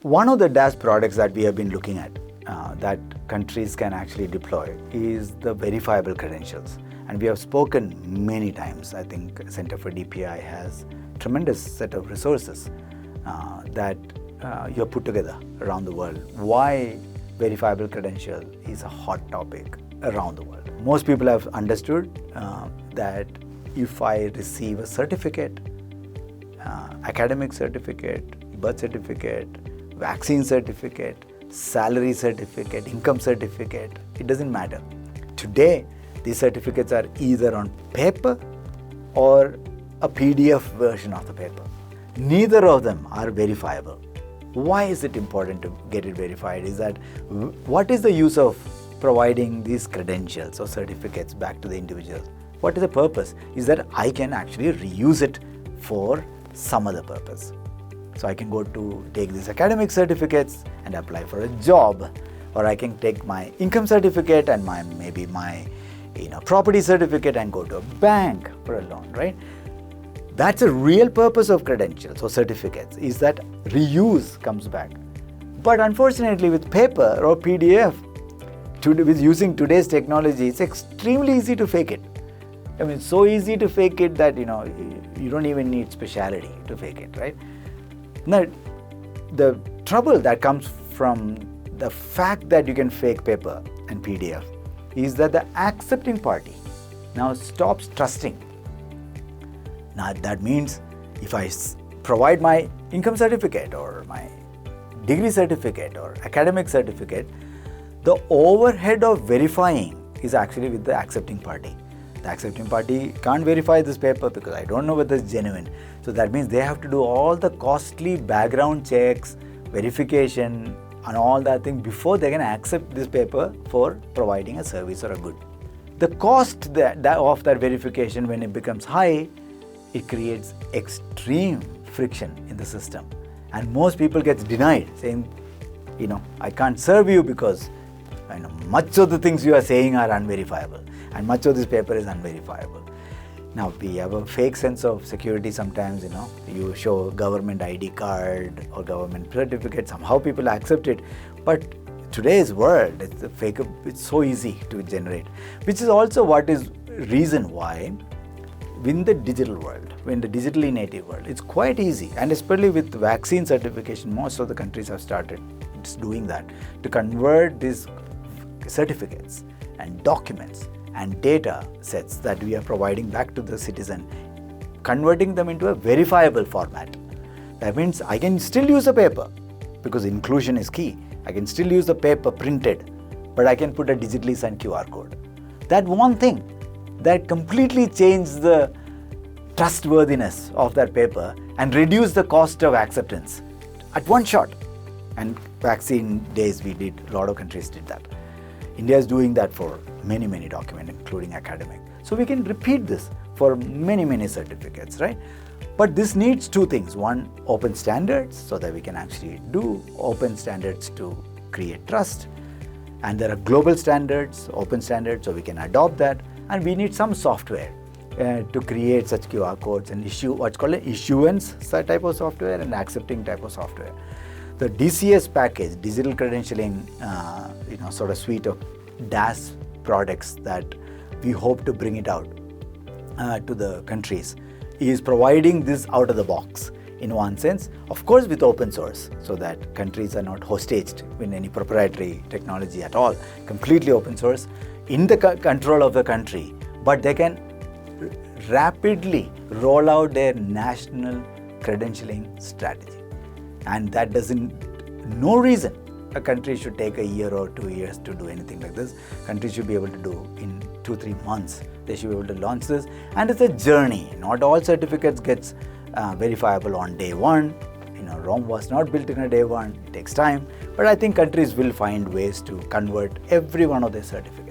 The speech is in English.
One of the DaaS products that we have been looking at that countries can actually deploy is the verifiable credentials. And we have spoken many times. I think Center for DPI has tremendous set of resources that you have put together around the world. Why verifiable credential is a hot topic around the world. Most people have understood that if I receive a certificate, academic certificate, birth certificate, vaccine certificate, salary certificate, income certificate, it doesn't matter. Today, these certificates are either on paper or a PDF version of the paper. Neither of them are verifiable. Why is it important to get it verified? Is that what is the use of providing these credentials or certificates back to the individuals? What is the purpose? Is that I can actually reuse it for some other purpose. So I can go to take these academic certificates and apply for a job, or I can take my income certificate and maybe my property certificate and go to a bank for a loan, right? That's a real purpose of credentials or certificates, is that reuse comes back. But unfortunately with paper or PDF, with using today's technology, it's extremely easy to fake it. I mean, it's so easy to fake it that you don't even need speciality to fake it, right? Now, the trouble that comes from the fact that you can fake paper and PDF is that the accepting party now stops trusting. Now that means if I provide my income certificate or my degree certificate or academic certificate, the overhead of verifying is actually with the accepting party. The accepting party can't verify this paper because I don't know whether it's genuine. So that means they have to do all the costly background checks, verification and all that thing before they can accept this paper for providing a service or a good. The cost of that verification, when it becomes high, it creates extreme friction in the system. And most people get denied, saying, I can't serve you because much of the things you are saying are unverifiable and much of this paper is unverifiable. Now we have a fake sense of security sometimes, you show government ID card or government certificate, somehow people accept it. But today's world, it's so easy to generate, which is also what is reason why in the digital world, in the digitally native world, it's quite easy. And especially with vaccine certification, most of the countries have started doing that, to convert these certificates and documents and data sets that we are providing back to the citizen, converting them into a verifiable format. That means I can still use a paper because inclusion is key. I can still use the paper printed, but I can put a digitally sent QR code. That one thing that completely changed the trustworthiness of that paper and reduce the cost of acceptance at one shot. And vaccine days we did, a lot of countries did that. India is doing that for many, many documents, including academic. So we can repeat this for many, many certificates, right? But this needs two things. One, open standards, so that we can actually do open standards to create trust. And there are global standards, open standards, so we can adopt that. And we need some software to create such QR codes and issue what's called an issuance type of software and accepting type of software. The DCS package, digital credentialing, sort of suite of DaaS products that we hope to bring it out to the countries, is providing this out of the box in one sense, of course with open source, so that countries are not hostaged in any proprietary technology at all, completely open source in the control of the country, but they can rapidly roll out their national credentialing strategy. And that no reason a country should take a year or 2 years to do anything like this. Countries should be able to do in 2-3 months. They should be able to launch this. And it's a journey. Not all certificates gets verifiable on day one. Rome was not built in a day one. It takes time. But I think countries will find ways to convert every one of their certificates